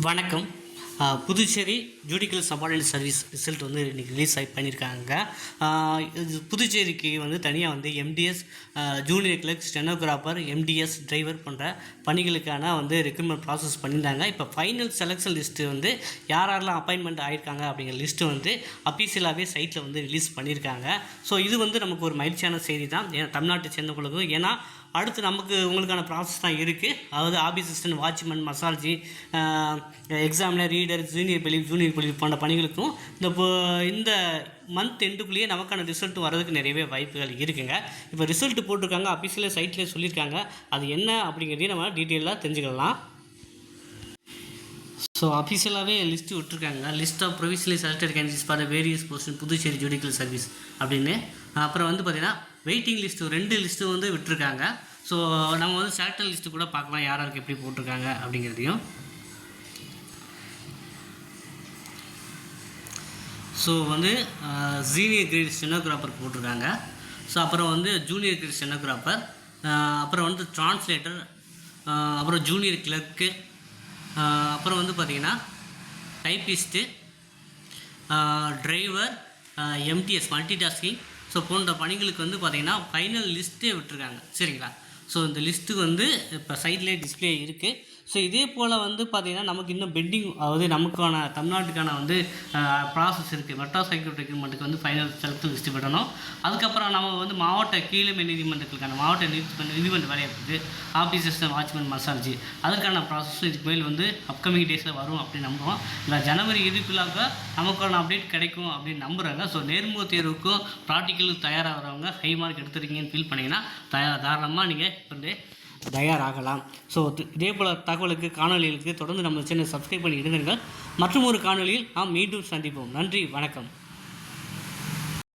வணக்கம். Puducherry judicial subordinate service result வந்து இன்றைக்கி ரிலீஸ் பண்ணியிருக்காங்க. இது புதுச்சேரிக்கு வந்து தனியாக வந்து MTS, junior clerk, stenographer, MTS driver போன்ற பணிகளுக்கான வந்து ரெக்ரூட்மெண்ட் ப்ராசஸ் பண்ணியிருந்தாங்க. இப்போ ஃபைனல் செலெக்ஷன் லிஸ்ட்டு வந்து யாரெல்லாம் அப்பாயின்மெண்ட் ஆகியிருக்காங்க அப்படிங்கிற லிஸ்ட்டு வந்து அஃபீஷியலாகவே சைட்டில் வந்து ரிலீஸ் பண்ணியிருக்காங்க. ஸோ இது வந்து நமக்கு ஒரு மகிழ்ச்சியான செய்தி தான், ஏன்னா தமிழ்நாட்டை சேர்ந்தவங்களுக்கும். ஏன்னா அடுத்து உங்களுக்கான ப்ராசஸ் தான் இருக்குது. அதாவது ஆஃபீஸ் அசிஸ்டன்ட், வாட்ச்மேன், மசால்ஜி, எக்ஸாமினர், ரீடர், ஜூனியர் பிலிவ் போன்ற பணிகளுக்கும் இந்த மந்த் எண்டுக்குள்ளேயே நமக்கான ரிசல்ட் வரதுக்கு நிறையவே வாய்ப்புகள் இருக்குங்க. இப்போ ரிசல்ட் போட்டிருக்காங்க, அஃபீஷியலாக சைட்லேயே சொல்லியிருக்காங்க. அது என்ன அப்படிங்கிறதையும் நம்ம டீட்டெயிலாக தெரிஞ்சுக்கலாம். ஸோ அஃபீஷியலாகவே லிஸ்ட்டு விட்டுருக்காங்க. List of provisionally selected candidates for various post in Puducherry judicial service அப்படின்னு. அப்புறம் வந்து பார்த்திங்கன்னா வெயிட்டிங் லிஸ்ட்டு 2 லிஸ்ட்டு வந்து விட்டுருக்காங்க. ஸோ நம்ம வந்து செலக்டட் லிஸ்ட்டு கூட பார்க்கலாம், யாருக்கு எப்படி போட்டிருக்காங்க அப்படிங்கிறதையும். ஸோ வந்து சீனியர் கிரேட் ஸ்டெனோகிராஃபர் போட்டிருக்காங்க. ஸோ அப்புறம் வந்து ஜூனியர் கிரேட் ஸ்டெனோகிராஃபர், அப்புறம் வந்து டிரான்ஸ்லேட்டர், அப்புறம் ஜூனியர் கிளர்க்கு, அப்புறம் வந்து பார்த்திங்கன்னா typist, driver, MTS multi tasking, so போன்ற பணிகளுக்கு வந்து பார்த்திங்கன்னா ஃபைனல் லிஸ்ட்டே விட்டுருக்காங்க. சரிங்களா? ஸோ இந்த லிஸ்ட்டு வந்து இப்போ சைட்லேயே டிஸ்பிளே இருக்குது. ஸோ இதே போல் வந்து பார்த்திங்கன்னா நமக்கு இன்னும் பெண்டிங், அதாவது நமக்கான தமிழ்நாட்டுக்கான வந்து ப்ராசஸ் இருக்குது. மெட்ராஸ் ஹைகோர்ட் ரெக்ரூட்மெண்ட்டுக்கு வந்து ஃபைனல் செலக்ஷன் லிஸ்ட்டு விடணும். அதுக்கப்புறம் நம்ம வந்து மாவட்ட கீழமை நீதிமன்றங்களுக்கான மாவட்ட நீதிமன்ற வேலையாட்களுக்கு ஆஃபீஸ் அசிஸ்டன்ட், வாட்ச்மேன், மசால்ஜி, அதற்கான ப்ராசஸும் இதுக்கு மேல் வந்து அப்கமிங் டேஸில் வரும் அப்படின்னு நம்புகிறோம். இல்லை ஜனவரி இறுதிக்குள்ளாக நமக்கான அப்டேட் கிடைக்கும் அப்படின்னு நம்புகிறாங்க. ஸோ நேர்முக தேர்வுக்கும் ப்ராக்டிக்கலுக்கு தயாராகிறவங்க ஹை மார்க் எடுத்துருக்கீங்கன்னு ஃபீல் பண்ணிங்கன்னா தாராளமாக நீங்கள் வந்து தயாராகலாம். ஸோ இதே போல் தகவலுக்கு, காணொலிகளுக்கு தொடர்ந்து நம்ம சேனல் சப்ஸ்கிரைப் பண்ணி இடுங்கள். மற்றும் ஒரு காணொலியில் நாம் மீண்டும் சந்திப்போம். நன்றி, வணக்கம்.